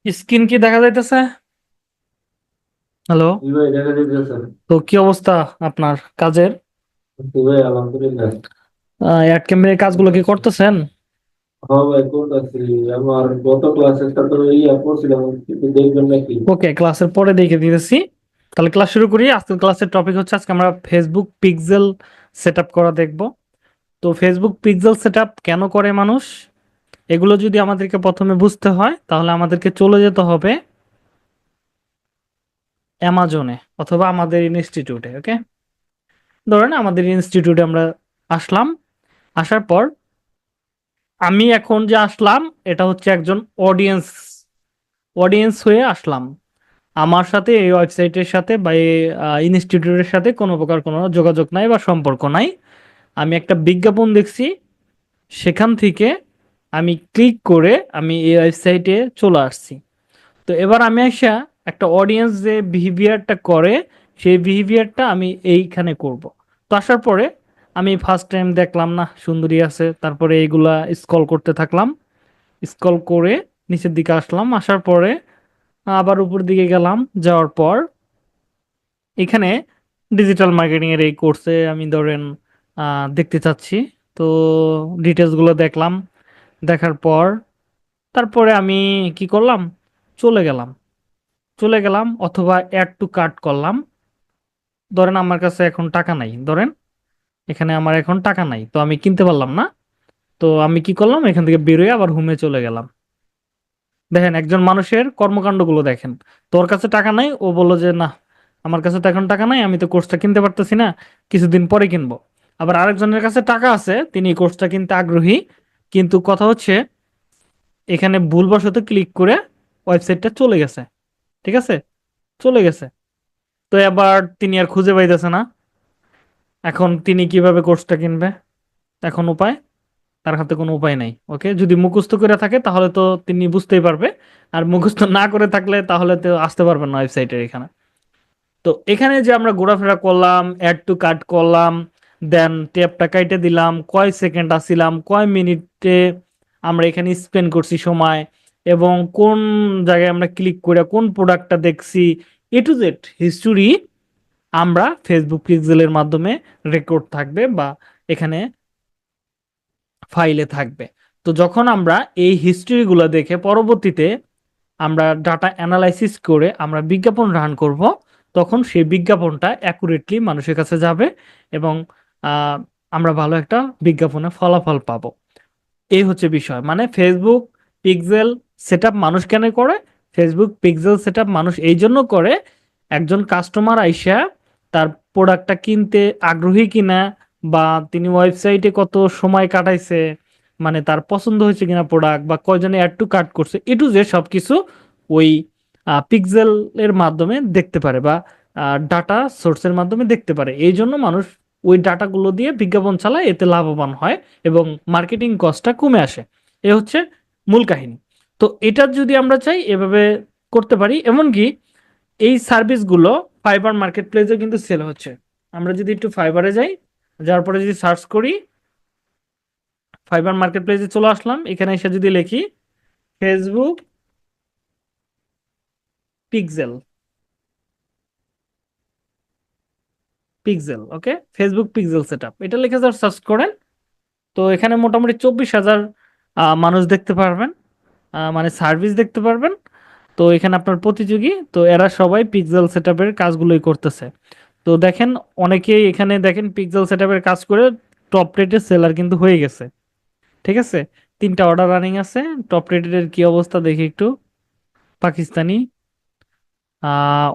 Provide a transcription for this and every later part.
Screen কি দেখা যাইতেছে? হ্যালো। জি ভাই, দেখা যাইতেছে। তো কি অবস্থা আপনার কাজের? জি ভাই, আলহামদুলিল্লাহ। অ্যাড ক্যাম্পের কাজগুলো কি করতেছেন? হ্যাঁ ভাই, করতেছি। আমার গত ক্লাসের সাথে পড়ছিলাম, কিন্তু দেখবেন নাকি? ওকে, ক্লাসের পরে দেখে দিতেছি। তাহলে ক্লাস শুরু করি। আজকের ক্লাসের টপিক হচ্ছে আজকে আমরা ফেসবুক পিক্সেল সেটআপ করা দেখব। তো ফেসবুক পিক্সেল সেটআপ কেন করে মানুষ, এগুলো যদি আমাদেরকে প্রথমে বুঝতে হয় তাহলে আমাদেরকে চলে যেতে হবে অ্যামাজনে অথবা আমাদের ইনস্টিটিউটে। ওকে, ধরেন আমাদের ইনস্টিটিউটে আমরা আসলাম। আসার পর আমি এখন যে আসলাম, এটা হচ্ছে একজন অডিয়েন্স অডিয়েন্স হয়ে আসলাম। আমার সাথে এই ওয়েবসাইটের সাথে বা এই ইনস্টিটিউটের সাথে কোনো প্রকার কোনো যোগাযোগ নাই বা সম্পর্ক নাই। আমি একটা বিজ্ঞাপন দেখছি, সেখান থেকে আমি ক্লিক করে আমি এই ওয়েবসাইটে চলে আসছি। তো এবার আমি আসা একটা অডিয়েন্স যে বিহেভিয়ারটা করে, সেই বিহেভিয়ারটা আমি এইখানে করব। তো আসার পরে আমি ফার্স্ট টাইম দেখলাম না সুন্দরী আছে, তারপরে এইগুলা স্ক্রল করতে থাকলাম। স্ক্রল করে নিচের দিকে আসলাম, আসার পরে আবার উপর দিকে গেলাম। যাওয়ার পর এখানে ডিজিটাল মার্কেটিং এর এই কোর্সে আমি ধরেন দেখতে চাচ্ছি। তো ডিটেলসগুলো দেখলাম। দেখার পর তারপরে আমি কি করলাম, চলে গেলাম। অথবা অ্যাড টু কার্ট করলাম। ধরেন আমার কাছে এখন টাকা নাই, ধরেন এখানে আমার এখন টাকা নাই, তো আমি কিনতে পারলাম না। তো আমি কি করলাম, এখান থেকে বেরোয় আবার হোমে চলে গেলাম। দেখেন একজন মানুষের কর্মকাণ্ডগুলো দেখেন। তোর কাছে টাকা নাই, ও বললো যে না, আমার কাছে তো এখন টাকা নাই, আমি তো কোর্সটা কিনতে পারতেছি না, কিছুদিন পরে কিনবো। আবার আরেকজনের কাছে টাকা আছে, তিনি এই কোর্সটা কিনতে আগ্রহী, কিন্তু কথা হচ্ছে এখানে ভুলবশত ক্লিক করে ওয়েবসাইটটা চলে গেছে। ঠিক আছে, চলে গেছে। তো এবার তিনি আর খুঁজে পাইতেছে না। এখন তিনি কিভাবে কোর্সটা কিনবে? এখন উপায়, তার হাতে কোনো উপায় নাই। ওকে, যদি মুখস্থ করে থাকে তাহলে তো তিনি বুঝতেই পারবে, আর মুখস্থ না করে থাকলে তাহলে তো আসতে পারবেন না ওয়েবসাইটের এখানে। তো এখানে যে আমরা ঘোরাফেরা করলাম, অ্যাড টু কার্ট করলাম, দেন ট্যাবটা কাইটে দিলাম, কয় সেকেন্ড আসছিলাম, কয় মিনিটে আমরা এখানে স্পেন্ড করছি সময়, এবং কোন জায়গায় আমরা ক্লিক করে কোন প্রোডাক্টটা দেখছি, এ টু জেড হিস্টোরি আমরা ফেসবুক পিক্সেলের মাধ্যমে রেকর্ড থাকবে বা এখানে ফাইলে থাকবে। তো যখন আমরা এই হিস্ট্রিগুলো দেখে পরবর্তীতে আমরা ডাটা অ্যানালাইসিস করে আমরা বিজ্ঞাপন রান করব, তখন সেই বিজ্ঞাপনটা অ্যাকুরেটলি মানুষের কাছে যাবে এবং আহ, আমরা ভালো একটা বিজ্ঞাপনে ফলাফল পাবো। এই হচ্ছে বিষয়। মানে ফেসবুক পিক্সেল সেটআপ মানুষ কেন করে? ফেসবুক পিক্সেল সেটআপ মানুষ এই জন্য করে, একজন কাস্টমার আইসা তার প্রোডাক্টটা কিনতে আগ্রহী কিনা, বা তিনি ওয়েবসাইটে কত সময় কাটাইছে, মানে তার পছন্দ হয়েছে কিনা প্রোডাক্ট, বা কয়জনে অ্যাড টু কার্ট করছে, এ টু জেড সবকিছু ওই পিক্সেল এর মাধ্যমে দেখতে পারে বা ডাটা সোর্সের মাধ্যমে দেখতে পারে। এই জন্য মানুষ ওই ডাটাগুলো দিয়ে বিজ্ঞাপন চালায়, এতে লাভবান হয় এবং মার্কেটিং কস্টটা কমে আসে। এ হচ্ছে মূল কাহিনী। তো এটা যদি আমরা চাই এভাবে করতে পারি। এমনকি এই সার্ভিসগুলো ফাইবার মার্কেট প্লেসে কিন্তু সেল হচ্ছে। আমরা যদি একটু ফাইবারে যাই, যাওয়ার পরে যদি সার্চ করি, ফাইবার মার্কেট প্লেসে চলে আসলাম। এখানে এসে যদি লিখি ফেসবুক পিক্সেল, ওকে, ফেসবুক পিক্সেল সেটআপ এটা লিখে সার্চ করেন। তো এখানে মোটামুটি 24,000 মানুষ দেখতে পারবেন, মানে সার্ভিস দেখতে পারবেন। তো এখানে আপনার প্রতিযোগী, তো এরা সবাই পিক্সেল সেটআপের কাজগুলোই করতেছে। তো দেখেন অনেকেই এখানে দেখেন পিক্সেল সেটআপের কাজ করে টপ রেটের সেলার কিন্তু হয়ে গেছে। ঠিক আছে, 3টা অর্ডার রানিং আছে। টপ রেটের কি অবস্থা দেখি একটু। পাকিস্তানি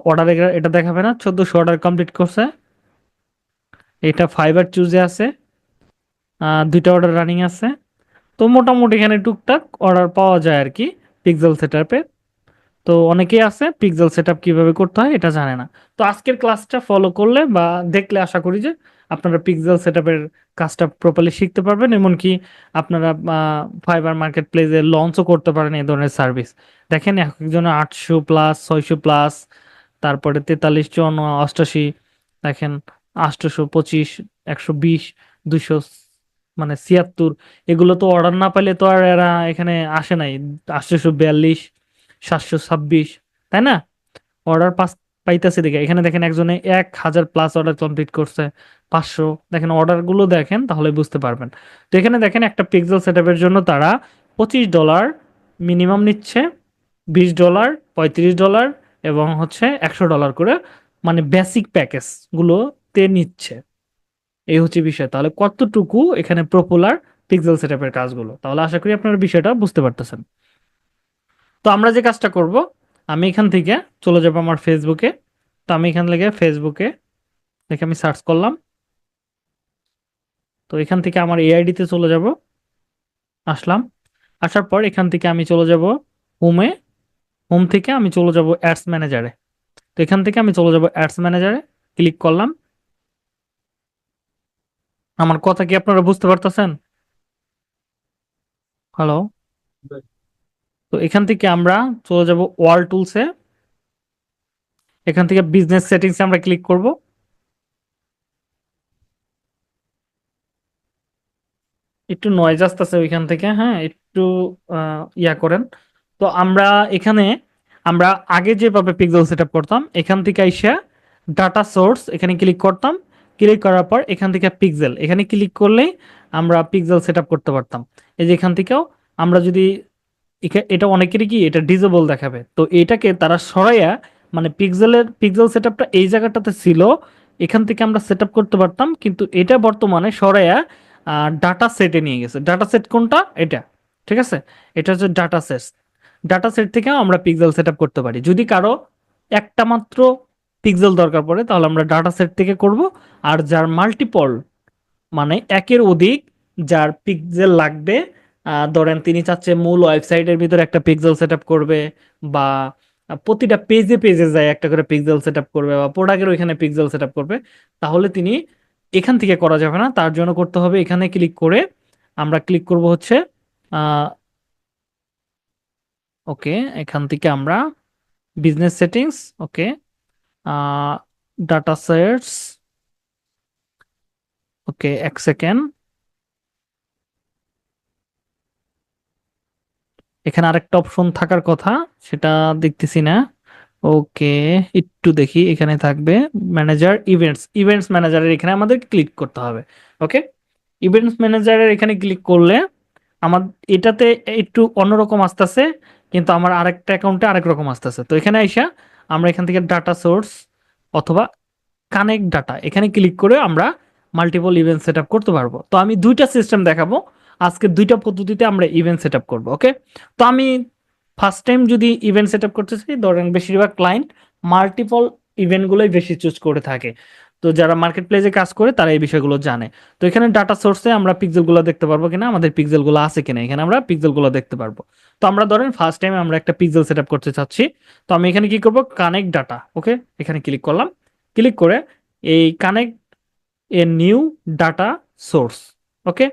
অর্ডার, এটা দেখাবে না, 1400 অর্ডার কমপ্লিট করছে। এটা ফাইবার চুজে আছে, 2টা অর্ডার রানিং আছে। তো মোটামুটি এখানে টুকটাক অর্ডার পাওয়া যায় আর কি পিক্সেল সেটআপে। তো অনেকেই আছে পিক্সেল সেটআপ কিভাবে করতে হয় এটা জানে না। তো আজকের ক্লাসটা ফলো করলে বা দেখলে আশা করি যে আপনারা পিক্সেল সেটআপের কাজটা প্রপারলি শিখতে পারবেন। এমনকি আপনারা ফাইবার মার্কেট প্লেসে লঞ্চও করতে পারেন এই ধরনের সার্ভিস। দেখেন এক একজনের 800+, 600+, তারপরে 43, 54, 88, দেখেন 825, 120, 200, মানে 76, এগুলো তো অর্ডার না পেলে তো আর এরা এখানে আসে নাই। 842, 726, তাই না? অর্ডার পাইতেছে দেখে এখানে দেখেন একজনে 1000+ অর্ডার কমপ্লিট করছে, 500। দেখেন অর্ডার গুলো দেখেন তাহলে বুঝতে পারবেন। তো এখানে দেখেন একটা পিক্সেল সেটআপের জন্য তারা $25 মিনিমাম নিচ্ছে, $20, $35 এবং হচ্ছে $100 করে, মানে বেসিক প্যাকেজ গুলোতে নিচ্ছে। এই হচ্ছে বিষয়। তাহলে কতটুকু এখানে পপুলার পিক্সেল সেটআপের কাজগুলো, তাহলে আশা করি আপনারা বিষয়টা বুঝতে পারতেছেন। তো আমরা যে কাজটা করব, আমি এখান থেকে চলে যাব আমার ফেসবুকে। তো আমি এখান থেকে ফেসবুকে দেখে আমি সার্চ করলাম। তো এখান থেকে আমার এআইডি তে চলে যাব, আসলাম। আসার পর এখান থেকে আমি চলে যাব হোমে। হোম থেকে আমি চলে যাব অ্যাডস ম্যানেজারে। তো এখান থেকে আমি চলে যাব অ্যাডস ম্যানেজারে, ক্লিক করলাম। আমার কথা কি আপনারা বুঝতে পারতেছেন? হ্যালো? তো এখান থেকে আমরা চলে যাব ওয়াল টুলসে। এখান থেকে বিজনেস সেটিংসে আমরা ক্লিক করব। একটু নয়েজ আসতেছে ওইখান থেকে, হ্যাঁ একটু ইয়া করেন। তো আমরা এখানে আমরা আগে যেভাবে পিক্সেল সেটআপ করতাম, এখান থেকে আইসা ডাটা সোর্স এখানে ক্লিক করতাম। ক্লিক করার পর এখান থেকে পিক্সেল এখানে ক্লিক করলেই আমরা পিক্সেল সেটআপ করতে পারতাম। এই যে এখান থেকেও আমরা যদি এটা অনেকেরই কি এটা ডিজেবল দেখাবে, তো এটাকে তারা সরাইয়া, মানে পিক্সেল সেটআপটা এই জায়গাটাতে ছিল, এখান থেকে আমরা সেটআপ করতে পারতাম, কিন্তু এটা বর্তমানে সরাইয়া ডাটা সেটে নিয়ে গেছে। ডাটা সেট কোনটা? এটা, ঠিক আছে? এটা হচ্ছে ডাটা সেট। ডাটা সেট থেকেও আমরা পিক্সেল সেটআপ করতে পারি। যদি কারো একটা মাত্র পিক্সেল দরকার পড়ে তাহলে আমরা ডাটা সেট থেকে করব। আর যার মাল্টিপল, মানে একের অধিক যার পিক্সেল লাগবে, ধরেন তিনি চাচ্ছে মূল ওয়েবসাইটের ভিতরে একটা পিক্সেল সেটআপ করবে, বা প্রতিটা পেজে পেজে যায় একটা করে পিক্সেল সেটআপ করবে, বা প্রোডাক্টের ওইখানে পিক্সেল সেটআপ করবে, তাহলে তিনি এখান থেকে করা যাবে না। তার জন্য করতে হবে এখানে ক্লিক করে, আমরা ক্লিক করব হচ্ছে ওকে, এখান থেকে আমরা বিজনেস সেটিংস, ওকে, ডাটা সেটস, ওকে, এক সেকেন্ড। এখানে আরেকটা অপশন থাকার কথা, সেটা দেখতেছি না। ওকে, একটু দেখি এখানে থাকবে ম্যানেজার ইভেন্টস। ইভেন্টস ম্যানেজারের এখানে আমাদের ক্লিক করতে হবে। ওকে, ইভেন্টস ম্যানেজারের এখানে ক্লিক করলে আমার এটাতে একটু অন্যরকম আসতেছে, কিন্তু আমার আরেকটা অ্যাকাউন্টে আরেক রকম আসতেছে। তো এখানে আইসা আমরা এখান থেকে ডাটা সোর্স অথবা কানেক্ট ডাটা এখানে ক্লিক করে আমরা মাল্টিপল ইভেন্ট সেট আপ করতে পারবো। তো আমি দুইটা সিস্টেম দেখাবো আজকে, দুইটা পদ্ধতিতে আমরা ইভেন্ট সেট আপ করবো। ওকে, তো আমি ফার্স্ট টাইম যদি ইভেন্ট সেট আপ করতে চাই, ধরেন বেশিরভাগ ক্লায়েন্ট মাল্টিপল ইভেন্টগুলোই বেশি চুজ করে থাকে। তো যারা মার্কেট প্লেসে কাজ করে তারা এই বিষয়গুলো জানে। তো এখানে ডাটা সোর্সে আমরা পিক্সেলগুলো দেখতে পারবো কিনা, আমাদের পিক্সেলগুলো আছে কিনা, এখানে আমরা পিক্সেলগুলো দেখতে পারবো। তো আমরা ধরেন ফার্স্ট টাইম আমরা একটা পিক্সেল সেট আপ করতে চাচ্ছি। তো আমি এখানে কি করব, কানেক্ট ডাটা, ওকে, এখানে ক্লিক করলাম। ক্লিক করে এই connect a new data source, okay.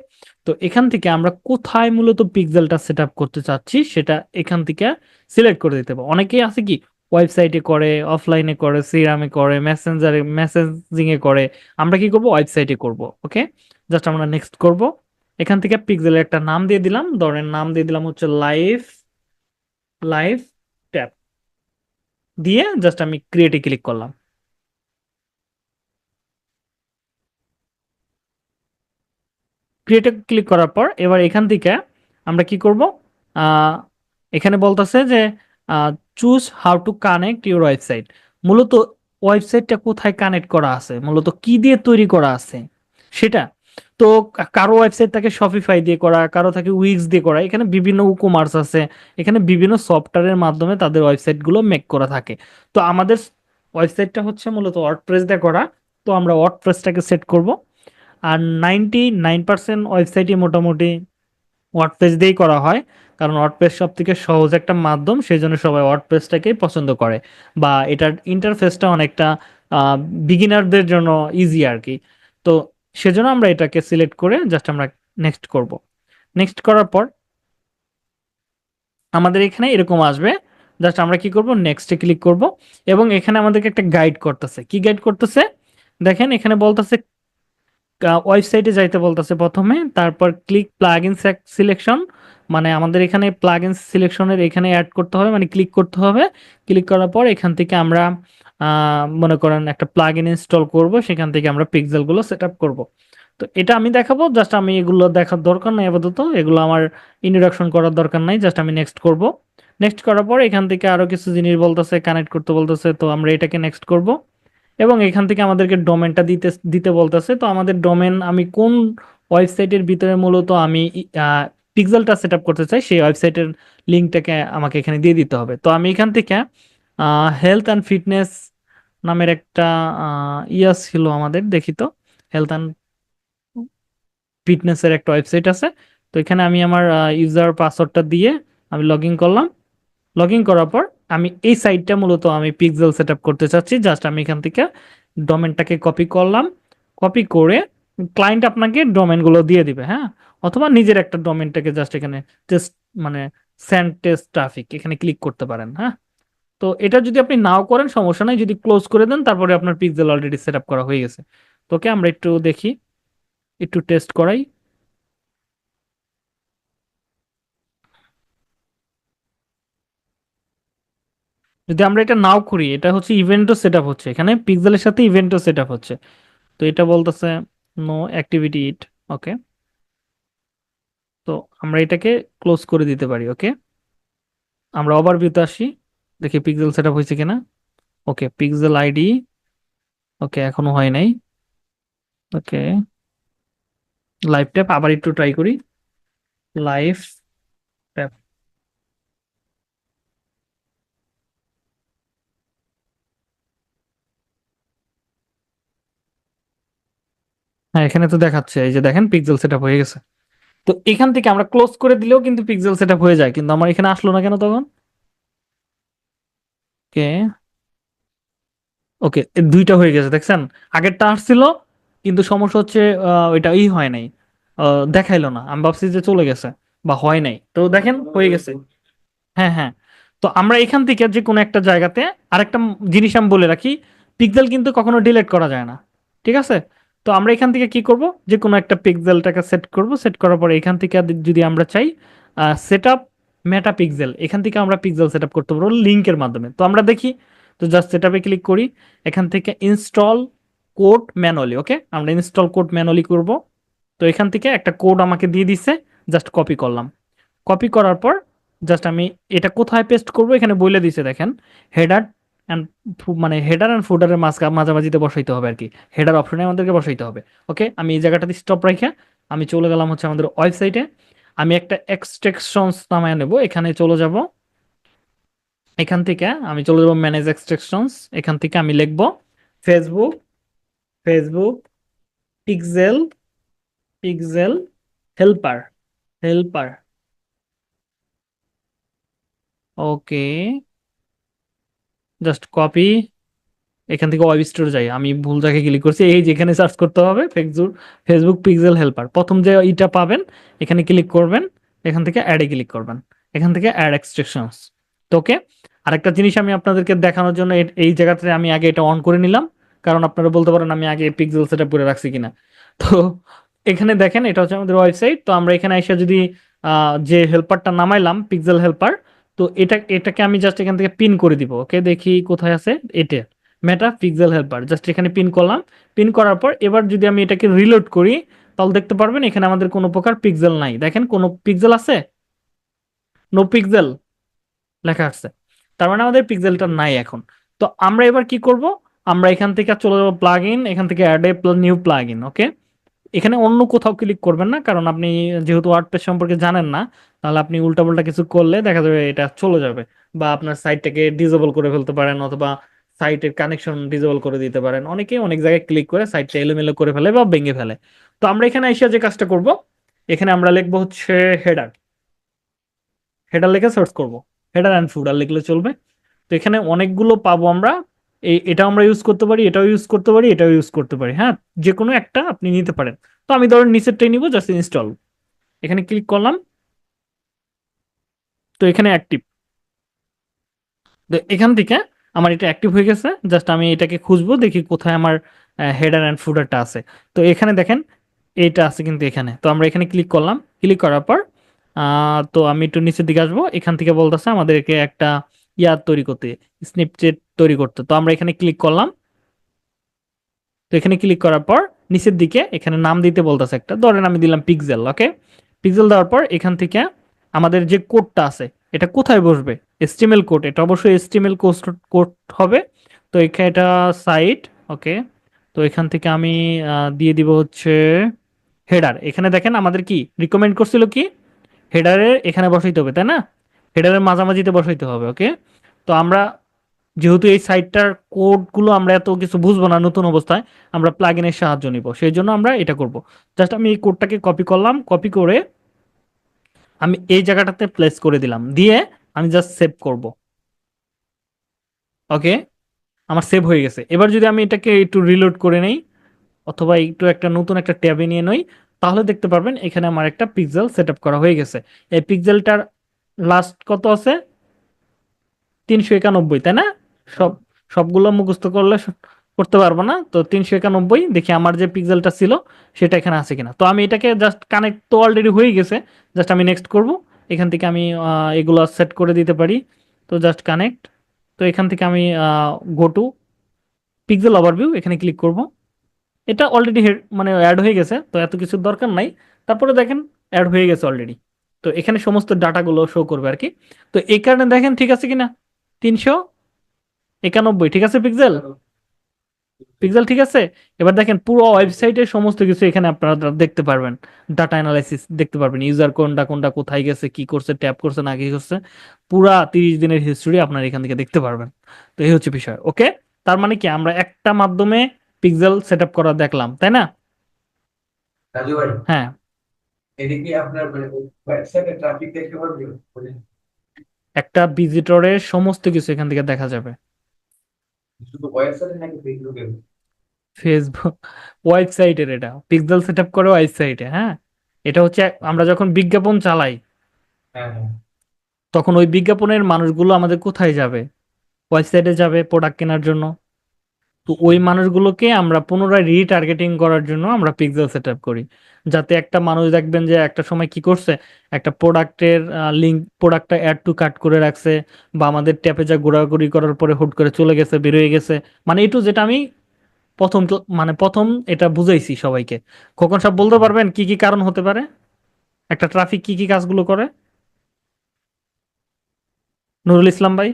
তো এখান থেকে আমরা কোথায় মূলত পিক্সেলটা সেট আপ করতে চাচ্ছি সেটা এখান থেকে সিলেক্ট করে দিতে হবে। অনেকেই আছে কি ওয়েবসাইটে করে, অফলাইনে করে, সিরামে করে, মেসেঞ্জারে মেসেজিং এ করে। আমরা কি করব, ওয়েবসাইটে করব। ওকে, জাস্ট আমরা নেক্সট করব। এখান থেকে পিক্সেলের একটা নাম দিয়ে দিলাম, ধরেন নাম দিয়ে দিলাম হচ্ছে লাইভ, লাইভ ট্যাব দিয়ে জাস্ট আমি ক্রিয়েটে ক্লিক করলাম। ক্রিয়েটে ক্লিক করার পর এবার এখান থেকে আমরা কি করব, আহ, এখানে বলতেছে যে choose how to connect your website. মূলত ওয়েবসাইটটা কোথায় কানেক্ট করা আছে, মূলত কি দিয়ে তৈরি করা আছে সেটা। তো কারো ওয়েবসাইট থাকে শপিফাই দিয়ে করা, কারো থাকে উইক্স দিয়ে করা, এখানে বিভিন্ন ই কমার্স আছে, এখানে বিভিন্ন সফটওয়্যারের মাধ্যমে তাদের ওয়েবসাইট গুলো মেক করা থাকে। তো আমাদের ওয়েবসাইটটা হচ্ছে মূলত ওয়ার্ডপ্রেস দিয়ে করা। তো আমরা ওয়ার্ডপ্রেসটাকে সেট করব। আর 99% ওয়েবসাইটই মোটামুটি ওয়ার্ডপ্রেস দিয়েই করা হয়, কারণ ওয়ার্ডপ্রেস সব থেকে সহজ একটা মাধ্যম, সেই জন্য সবাই ওয়ার্ডপ্রেসটাকেই পছন্দ করে, বা এটার ইন্টারফেসটা অনেকটা বিগিনারদের জন্য ইজি আর কি। তো সেজন্য আমরা এটাকে সিলেক্ট করে জাস্ট আমরা নেক্সট করব। নেক্সট করার পর আমাদের এখানে এরকম আসবে, জাস্ট আমরা কি করব, নেক্সটে ক্লিক করব। এবং এখানে আমাদেরকে একটা গাইড করতেছে, কি গাইড করতেছে দেখেন, এখানে বলতেছে ওয়েবসাইটে যাইতে বলতেছে প্রথমে, তারপর ক্লিক প্লাগইন সিলেকশন, মানে আমাদের এখানে প্লাগইন সিলেকশনের এখানে অ্যাড করতে হবে, মানে ক্লিক করতে হবে। ক্লিক করার পর এখান থেকে আমরা মনে করেন একটা প্লাগইন ইনস্টল করব, সেখান থেকে আমরা পিক্সেলগুলো সেট আপ করবো। তো এটা আমি দেখাবো, জাস্ট আমি এগুলো দেখার দরকার নাই আপাতত, এগুলো আমার ইন্ট্রোডাকশন করার দরকার নাই, জাস্ট আমি নেক্সট করব। নেক্সট করার পর এখান থেকে আরো কিছু জিনিস বলতেছে, কানেক্ট করতে বলতেছে, তো আমরা এটাকে নেক্সট করব। এবং এখান থেকে আমাদেরকে ডোমেনটা দিতে দিতে বলতেছে, তো আমাদের ডোমেন আমি কোন ওয়েবসাইটের ভিতরে মূলত আমি পিক্সেলটা সেট আপ করতে চাই, সেই ওয়েবসাইটের লিঙ্কটাকে আমাকে এখানে দিয়ে দিতে হবে। তো আমি এখান থেকে হেলথ অ্যান্ড ফিটনেস নামের একটা ইয়া ছিল আমাদের, দেখি তো, হেলথ অ্যান্ড ফিটনেসের একটা ওয়েবসাইট আছে। তো এখানে আমি আমার ইউজার পাসওয়ার্ডটা দিয়ে আমি লগ ইন করলাম। লগ ইন করার পর আমি এই সাইটটা মূলত আমি পিক্সেল সেট আপ করতে চাচ্ছি, জাস্ট আমি এখান থেকে ডোমেনটাকে কপি করলাম। কপি করে ক্লায়েন্ট আপনাকে ডোমেনগুলো দিয়ে দিবে, হ্যাঁ। অথবা নিজের একটা ডোমেনটাকে জাস্ট এখানে টেস্ট, মানে সেন্ড টেস্ট ট্রাফিক, এখানে ক্লিক করতে পারেন, হ্যাঁ। তো এটা যদি আপনি নাও করেন সমস্যা নাই, যদি ক্লোজ করে দেন তারপরে আপনার পিক্সেল অলরেডি সেট আপ করা হয়ে গেছে। তো ওকে, আমরা একটু দেখি, একটু টেস্ট করাই। যদি আমরা এটা নাও করি, এটা হচ্ছে ইভেন্টও সেট আপ হচ্ছে, এখানে পিক্সেলের সাথে ইভেন্টও সেট আপ হচ্ছে। তো এটা বলতেছে নো অ্যাক্টিভিটি ইট। ওকে, তো আমরা এটাকে ক্লোজ করে দিতে পারি। ওকে, আমরা ওভারভিউতে আসি, দেখি পিক্সেল সেটআপ হয়েছে কিনা। ওকে, পিক্সেল আইডি, ওকে এখনো হয় নাই। ওকে, লাইভ ট্যাপ আবার একটু ট্রাই করি, লাইভ ট্যাপ। হ্যাঁ, এখানে তো দেখাচ্ছে, এই যে দেখেন পিক্সেল সেটআপ হয়ে গেছে। তো এখান থেকে আমরা ক্লোজ করে দিলেও কিন্তু পিক্সেল সেটআপ হয়ে যায়, কিন্তু আমার এখানে আসলো না কেন তখন? ওকে, ওকে, দুইটা হয়ে গেছে দেখছেন। আগেরটা আসছিল, কিন্তু সমস্যা হচ্ছে ওইটা হয় নাই, দেখাইলো না, আমি ভাবছি যে চলে গেছে বা হয় নাই, তো দেখেন হয়ে গেছে। হ্যাঁ, হ্যাঁ। তো আমরা এখান থেকে যে কোনো একটা জায়গাতে আরেকটা জিনিস আমি বলে রাখি, পিক্সেল কিন্তু কখনো ডিলিট করা যায় না, ঠিক আছে। তো আমরা এখান থেকে কি করব, যে কোনো একটা পিক্সেলটাকে সেট করব, সেট করার পরে এখান থেকে যদি আমরা চাই সেট আপ মেটা পিক্সেল, এখান থেকে আমরা পিক্সেল সেট আপ করতে পারবো লিঙ্কের মাধ্যমে। তো আমরা দেখি, তো জাস্ট সেট আপে ক্লিক করি, এখান থেকে ইনস্টল কোড ম্যানুয়ালি। ওকে, আমরা ইনস্টল কোড ম্যানুয়ালি করব। তো এখান থেকে একটা কোড আমাকে দিয়ে দিছে, জাস্ট কপি করলাম। কপি করার পর জাস্ট আমি এটা কোথায় পেস্ট করব এখানে বলে দিছে দেখেন, হেডার অ্যান্ড, মানে হেডার অ্যান্ড ফুটারের মাঝামাঝিতে বসাইতে হবে আর কি, হেডার অপশনে আমাদেরকে বসাইতে হবে। ওকে, আমি এই জায়গাটাতে স্টপ রেখে আমি চলে গেলাম হচ্ছে আমাদের ওয়েবসাইটে। আমি একটা এক্সট্রাকশনস নামায় নেব, এখানে চলে যাব। এখান থেকে আমি চলে যাব ম্যানেজ এক্সট্রাকশনস, এখান থেকে আমি লিখব Facebook, Facebook pixel, pixel helper, helper. Okay, just copy, এখান থেকে ওয়েব স্টোরে যাই, আমি ভুল জায়গায় ক্লিক করছি, এই যেখানে সার্চ করতে হবে ফেসবুক, ফেসবুক পিক্সেল হেল্পার, প্রথম যে ইটা পাবেন এখানে ক্লিক করবেন, এখান থেকে অ্যাডে ক্লিক করবেন, এখান থেকে অ্যাড এক্সট্রাকশনস। তো ওকে, আরেকটা জিনিস আমি আপনাদেরকে দেখানোর জন্য এই জায়গাতে আমি আগে এটা অন করে নিলাম, কারণ আপনারা বলতে পারেন আমি আগে পিক্সেল সেটআপ করে রাখছি কিনা। তো এখানে দেখেন এটা হচ্ছে আমাদের ওয়েবসাইট, তো আমরা এখানে এসে যদি যে হেল্পারটা নামাইলাম পিক্সেল হেল্পার, তো এটাকে আমি জাস্ট এখান থেকে পিন করে দিব। ওকে, দেখি কোথায় আছে, এটা মেটা পিক্সেল হেল্পার, জাস্ট এখানে পিন করলাম। পিন করার পর এবার যদি আমি এটাকে রিলোড করি, তাহলে দেখতে পারবেন এখানে আমাদের কোনো প্রকার পিক্সেল নাই, দেখেন কোনো পিক্সেল আছে, নো পিক্সেল লেখা আছে, তার মানে আমাদের পিক্সেলটা নাই এখন। তো আমরা এবার কি করব, আমরা এখান থেকে চলে যাবো প্লাগ ইন, এখান থেকে add a new plug in. Okay, এখানে অন্য কোথাও ক্লিক করবেন না, কারণ আপনি যেহেতু ওয়ার্ডপ্রেস সম্পর্কে জানেন না, তাহলে আপনি উল্টাপাল্টা কিছু করলে দেখা যাবে এটা চলে যাবে, বা আপনার সাইটটাকে ডিসেবল করে ফেলতে পারেন, অথবা সাইটের কানেকশন ডিসেবল করে দিতে পারেন। অনেকে অনেক জায়গায় ক্লিক করে সাইটটা এলোমেলো করে ফেলে বা ভেঙে ফেলে। তো আমরা এখানে এসে যে কাজটা করব, এখানে আমরা লিখবো হচ্ছে হেডার, হেডার লিখে সার্চ করব, হেডার অ্যান্ড ফুডার লিখলে চলবে। তো এখানে অনেকগুলো পাবো আমরা, এটা আমরা ইউজ করতে পারি, এটাও ইউজ করতে পারি, এটাও ইউজ করতে পারি, হ্যাঁ, যে কোনো একটা আপনি নিতে পারেন। তো আমি ধরেন নিচেরটাই নিব, জাস্ট ইনস্টল, এখানে ক্লিক করলাম। তো এখানে অ্যাক্টিভ, তো এখান থেকে আমার এটা অ্যাক্টিভ হয়ে গেছে, জাস্ট আমি এটাকে খুঁজবো, দেখি কোথায় আমার হেডার অ্যান্ড ফুটারটা আছে। তো এখানে দেখেন এইটা আছে কিন্তু এখানে, তো আমরা এখানে ক্লিক করলাম, ক্লিক করার পর তো আমি একটু নিচের দিকে আসবো, এখান থেকে বলতেছে আমাদেরকে একটা তৈরি করতে, স্ন্যাপচ্যাট তৈরি করতে। তো আমরা এখানে ক্লিক করলাম, তো এখানে ক্লিক করার পর নিচের দিকে এখানে নাম দিতে বলতেছে একটা, ধরেন আমি দিলাম পিক্সেল। ওকে, পিক্সেল দেওয়ার পর এখান থেকে আমাদের যে কোডটা আছে এটা কোথায় বসবে, এসটিএমএল কোড, এটা অবশ্যই এসটিএমএল কোড হবে। তো এখানে এটা সাইট। ওকে, তো এখান থেকে আমি দিয়ে দিব হচ্ছে হেডার। এখানে দেখেন আমাদের কি রিকমেন্ড করছিল, কি হেডারের এখানে বসাইতে হবে, তাই না? হেডারের মাঝামাঝিতে বসাইতে হবে। ওকে, তো আমরা যেহেতু এই সাইটটার কোডগুলো আমরা এত কিছু বুঝবো না নতুন অবস্থায়, আমরা প্লাগইনের সাহায্য নিব, সেই জন্য আমরা এটা করব। জাস্ট আমি এই কোডটাকে কপি করলাম, কপি করে আমি এই জায়গাটাতে প্লেস করে দিলাম, দিয়ে আমি জাস্ট সেভ করব। ওকে, আমার সেভ হয়ে গেছে। এবার যদি আমি এটাকে একটু রিলোড করে নেই, অথবা একটু একটা নতুন একটা ট্যাবে নিয়ে নই, তাহলে দেখতে পারবেন এখানে আমার একটা পিক্সেল সেট আপ করা হয়ে গেছে। এই পিক্সেলটার লাস্ট কত আছে, 391, তাই না? সব সবগুলো মুখস্থ করলে করতে পারবো না, তো 391 দেখি আমার যে পিক্সেলটা ছিল সেটা এখানে আছে কিনা। তো আমি এটাকে জাস্ট কানেক্ট তো অলরেডি হয়ে গেছে, জাস্ট আমি নেক্সট করব। এখান থেকে আমি এগুলো সেট করে দিতে পারি। তো জাস্ট কানেক্ট। তো এখান থেকে আমি গো টু পিক্সেল ওভারভিউ, এখানে ক্লিক করব। এটা অলরেডি মানে অ্যাড হয়ে গেছে, তো এত কিছুর দরকার নাই। তারপরে দেখেন অ্যাড হয়ে গেছে অলরেডি, তো এখানে সমস্ত ডাটাগুলো শো করবে আর কি। তো এই কারণে দেখেন ঠিক আছে কিনা, 391 ঠিক আছে পিক্সেল, পিক্সেল ঠিক আছে। এবার দেখেন পুরো ওয়েবসাইটের সমস্ত কিছু এখানে আপনারা দেখতে পারবেন, ডাটা অ্যানালাইসিস দেখতে পারবেন, ইউজার কোনটা কোনটা কোথায় গেছে, কি করছে, ট্যাপ করছে না কি করছে, পুরা 30 দিনের হিস্ট্রি আপনারা এখান থেকে দেখতে পারবেন। তো এই হচ্ছে বিষয়। ওকে, তার মানে কি আমরা একটা মাধ্যমে পিক্সেল সেট আপ করা দেখলাম, তাই না? রাজু ভাই, হ্যাঁ, এদিকে আপনার মানে ওয়েবসাইটে ট্রাফিক দেখতে পারবেন মানে একটা ভিজিটরের সমস্ত কিছু এখান থেকে দেখা যাবে। শুধু ওয়েবসাইটে নাকি ফেসবুকে? ফেসবুক ওয়েবসাইটের, এটা পিক্সেল সেট আপ করে ওয়েবসাইটে। হ্যাঁ, এটা হচ্ছে আমরা যখন বিজ্ঞাপন চালাই, হ্যাঁ হ্যাঁ। তখন ওই বিজ্ঞাপনের মানুষগুলো আমাদের কোথায় যাবে, ওয়েবসাইটে যাবে প্রোডাক্ট কেনার জন্য। তো ওই মানুষগুলোকে আমরা পুনরায় রিটার্গেটিং করার জন্য আমরা পিক্সেল সেট আপ করি, যাতে একটা মানুষ দেখবেন যে একটা সময় কি করছে, একটা প্রোডাক্টের লিঙ্ক, প্রোডাক্টটা অ্যাড টু কার্ট করে রাখছে, বা আমাদের ট্যাপে যা ঘোরাঘুরি করার পরে হুট করে চলে গেছে, বেরোয় গেছে। মানে একটু যেটা আমি মানে প্রথম এটা বুঝাইছি সবাইকে। খোকন সাহেব বলতে পারবেন কি কি কারণ হতে পারে, একটা ট্রাফিক কি কি কাজগুলো করে? নুরুল ইসলাম ভাই,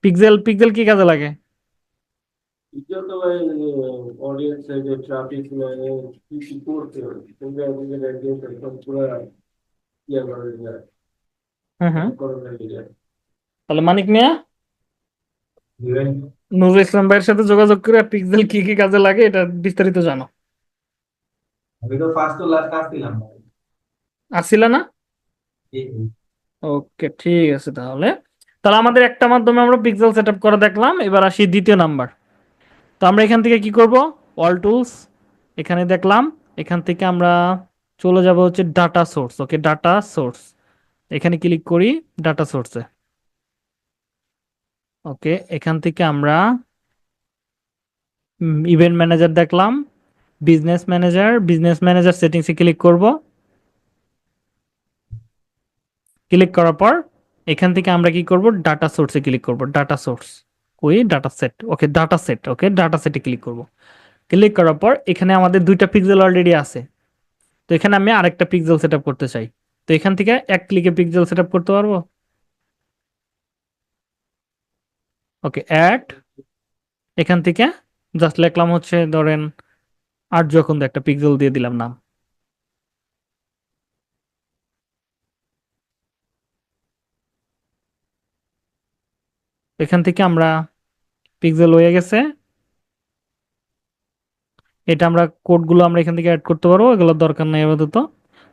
পিক্সেল পিক্সেল কি কাজে লাগে? দ্বিতীয়ত ভাই, অডিয়েন্স সাইডে ট্রাফিক মানে কি কি করতে হবে তুমি একদিকে একদিন একদম পুরো ইয়ে করে যায়, হুম হুম। হ্যাক করে ফেলে যায়। তাহলে মানিক মিয়া, দিবেন। নুরুল ইসলাম ভাইয়ের সাথে যোগাযোগ করে পিক্সেল কি কি কাজে লাগে এটা বিস্তারিত জানো। আমি তো ফার্স্ট টু লাস্ট আসছিলাম ভাই। আসছিল না? ওকে, ঠিক আছে তাহলে। তাহলে আমাদের একটা মাধ্যমে আমরা পিক্সেল সেট আপ করা দেখলাম, এবার আসি দ্বিতীয় নাম্বার। তো আমরা এখান থেকে কি করব, অল টুলস, এখানে দেখলাম, এখান থেকে আমরা চলে যাব হচ্ছে ডাটা সোর্স। ওকে, ডাটা সোর্স, এখানে ক্লিক করি, ডাটা সোর্সে। ওকে, এখান থেকে আমরা ইভেন্ট ম্যানেজার দেখলাম, বিজনেস ম্যানেজার, বিজনেস ম্যানেজার সেটিংসে ক্লিক করব। ক্লিক করার পর এখান থেকে আমরা কি করব, ডাটা সোর্সে ক্লিক করব, ডাটা সোর্স, ওই ডাটা সেট। ওকে, ডাটা সেট, ওকে ডাটা সেটে ক্লিক করব। ক্লিক করার পর এখানে আমাদের দুইটা পিক্সেল অলরেডি আছে, তো এখানে আমি আরেকটা পিক্সেল সেট আপ করতে চাই। তো এখান থেকে এক ক্লিকে পিক্সেল সেট আপ করতে পারবো। ওকে, অ্যাড, এখান থেকে জাস্ট লিখলাম হচ্ছে ধরেন আর যখন একটা পিক্সেল দিয়ে দিলাম নাম। এখান থেকে আমরা পিক্সেল হয়ে গেছে, এটা আমরা কোডগুলো আমরা এখান থেকে অ্যাড করতে পারবো, এগুলোর দরকার নেই আপাতত।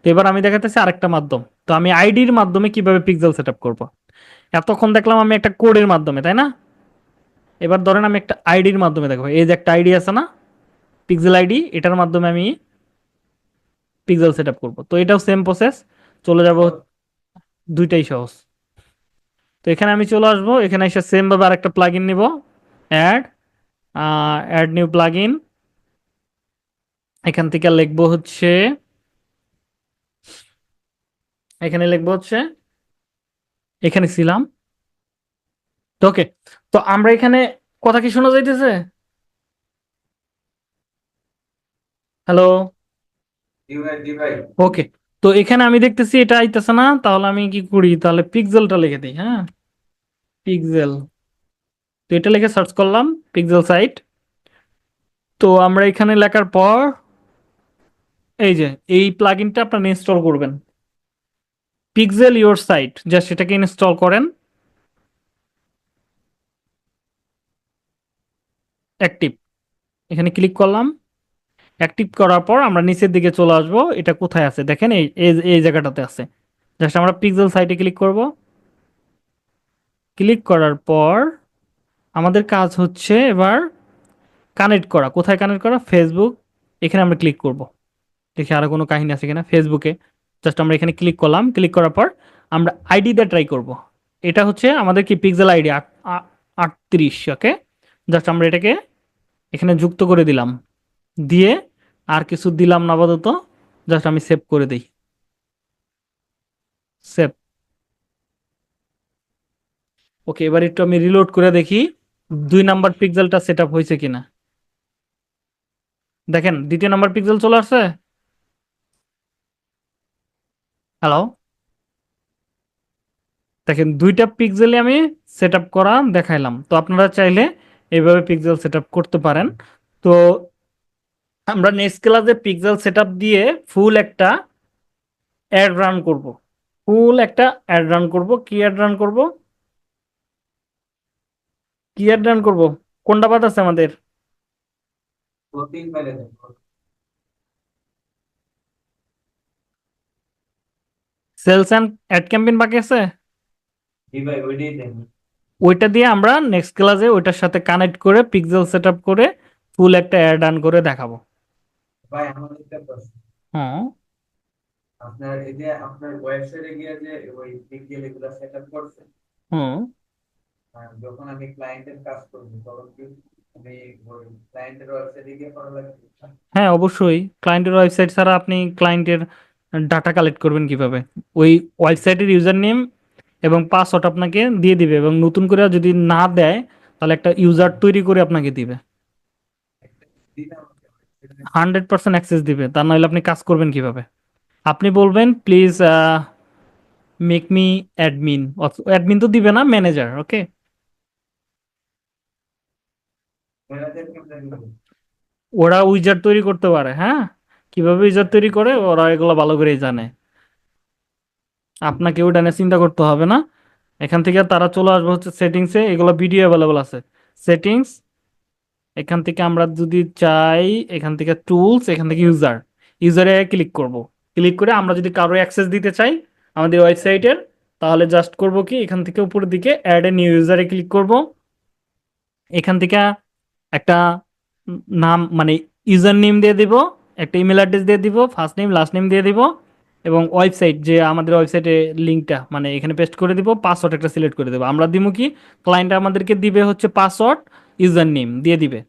তো এবার আমি দেখাতেছি আরেকটা মাধ্যম, তো আমি আইডির মাধ্যমে কিভাবে পিক্সেল সেট আপ করবো। এতক্ষণ দেখলাম আমি একটা কোডের মাধ্যমে, তাই না? এবার ধরেন আমি একটা আইডির মাধ্যমে দেখবো, এই যে একটা আইডি আছে না, পিক্সেল আইডি, এটার মাধ্যমে আমি পিক্সেল সেট আপ করবো। তো এটাও সেম প্রসেস, চলে যাব, দুইটাই সহজ। তো এখানে আমি চলে আসবো, এখানে এসে সেম ভাবে আরেকটা প্লাগইন নিব, অ্যাড অ্যাড নিউ প্লাগইন। এখান থেকে লিখবো হচ্ছে, এখানে লিখবো হচ্ছে, এখানে ছিলাম। তো ওকে, তো আমরা এখানে কথা কি শোনা যাইতেছে? হ্যালো? জি ভাই, জি ভাই। ওকে, তো এখানে আমি দেখতেছি এটা আইতেছে না, তাহলে আমি কি করি, তাহলে পিক্সেলটা লিখে দিই, হ্যাঁ, পিক্সেল। তো এটা লিখে সার্চ করলাম, পিক্সেল সাইট। তো আমরা এখানে লেখার পর এই যে এই প্লাগইনটা আপনারা ইনস্টল করবেন, পিক্সেল ইওর সাইট, জাস্ট সেটাকে ইনস্টল করেন। অ্যাক্টিভ, এখানে ক্লিক করলাম। অ্যাক্টিভ করার পর আমরা নিচের দিকে চলে আসবো, এটা কোথায় আছে দেখেন, এই এই এই জায়গাটাতে আছে। জাস্ট আমরা পিক্সেল সাইটে ক্লিক করব। ক্লিক করার পর আমাদের কাজ হচ্ছে এবার কানেক্ট করা। কোথায় কানেক্ট করা? ফেসবুক। এখানে আমরা ক্লিক করব, দেখি আরো কোনো কাহিনী আছে কিনা ফেসবুকে। জাস্ট আমরা এখানে ক্লিক করলাম, ক্লিক করার পর আমরা আইডি দিয়ে ট্রাই করব। এটা হচ্ছে আমাদের কি পিক্সেল আইডি 38। ওকে, জাস্ট আমরা এটাকে এখানে যুক্ত করে দিলাম, দিয়ে আর কিছু দিলাম না আপাতত, জাস্ট আমি সেভ করে দিই, সেভ। ওকে, এবার একটু আমি রিলোড করে দেখি 2 নাম্বার পিক্সেলটা সেট আপ হয়েছে কিনা। দেখেন 2য় নাম্বার পিক্সেল চলে আসছে। হ্যালো? দেখেন 2টা পিক্সেলে আমি সেট আপ করা দেখাইলাম। তো আপনারা চাইলে এইভাবে পিক্সেল সেট আপ করতে পারেন। তো আমরা নেক্সট ক্লাসে পিক্সেল সেট আপ দিয়ে ফুল একটা অ্যাড রান করব। ফুল একটা অ্যাড রান করব। কি অ্যাড রান করব? কি অ্যাড রান করব? কোনটা বাদ আছে আমাদের? প্রোটিন মেলে দেন। সেলস অ্যান্ড অ্যাড ক্যাম্পেইন বাকি আছে। জি ভাই, ওইটাই দেন। ওইটা দিয়ে আমরা নেক্সট ক্লাসে ওইটার সাথে কানেক্ট করে পিক্সেল সেট আপ করে ফুল একটা অ্যাড রান করে দেখাবো। ভাই আমার একটা প্রশ্ন। হ্যাঁ। আপনার এই যে আপনার ওয়েবসাইটে গিয়ে যে ওই পিক্সেল এগুলো সেট আপ করছেন, হুম। যখন আমি ক্লায়েন্টের কাজ করবো তখন কি আমি ওই ক্লায়েন্টের ওয়েবসাইটে গিয়ে করা লাগবে? হ্যাঁ, অবশ্যই ক্লায়েন্টের ওয়েবসাইট ছাড়া আপনি ক্লায়েন্টের ডাটা কালেক্ট করবেন কিভাবে? ওই ওয়েবসাইটের ইউজার নেম এবং পাসওয়ার্ড আপনাকে দিয়ে দিবে, এবং নতুন করে যদি না দেয় তাহলে একটা ইউজার তৈরি করে আপনাকে দিবে। দিন আমাকে ওয়েবসাইটে। 100% অ্যাক্সেস দিবে, তা নাহলে আপনি কাজ করবেন কিভাবে? আপনি বলবেন please make me admin. Admin তো দিবে না, ম্যানেজার। ওকে, ম্যানেজার কেমনে দিবেন? ওরা উইজার তৈরি করতে পারে, হ্যাঁ। কিভাবে উইজার তৈরি করে ওরা এগুলো ভালো করেই জানে, আপনাকে ওইটা নিয়ে চিন্তা করতে হবে না। এখান থেকে তারা চলে আসবে হচ্ছে সেটিংসে, এগুলো ভিডিও অ্যাভেলেবল আছে। সেটিংস, এখান থেকে আমরা যদি চাই, এখান থেকে টুলস, এখান থেকে ইউজার, ইউজারে ক্লিক করব। ক্লিক করে আমরা যদি কারো অ্যাক্সেস দিতে চাই আমাদের ওয়েবসাইটের, তাহলে জাস্ট করব কি, এখান থেকে উপরের দিকে অ্যাড এ নিউ ইউজারে ক্লিক করব। এখান থেকে একটা নাম মানে ইউজার নেম দিয়ে দিব, একটা ইমেল অ্যাড্রেস দিয়ে দিব, ফার্স্ট নেম লাস্ট নেম দিয়ে দিব, এবং ওয়েবসাইট যে আমাদের ওয়েবসাইটে লিঙ্কটা মানে এখানে পেস্ট করে দিব। পাসওয়ার্ড একটা সিলেক্ট করে দেবো। আমরা দিব কি, ক্লায়েন্ট আমাদেরকে দিবে হচ্ছে পাসওয়ার্ড, ইউজার নেম দিয়ে দিবে,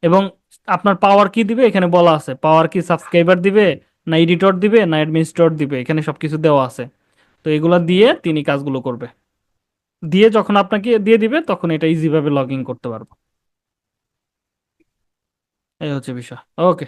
এবং আপনার পাওয়ার কি দিবে এখানে বলা আছে। পাওয়ার কি সাবস্ক্রাইবার দিবে, না এডিটর দিবে, না অ্যাডমিনিস্ট্রেটর দিবে, এখানে সবকিছু দেওয়া আছে। তো এগুলো দিয়ে তিনি কাজগুলো করবে। দিয়ে যখন আপনাকে দিয়ে দিবে তখন এটা ইজিভাবে লগ ইন করতে পারবো। এই হচ্ছে বিষয়। ওকে।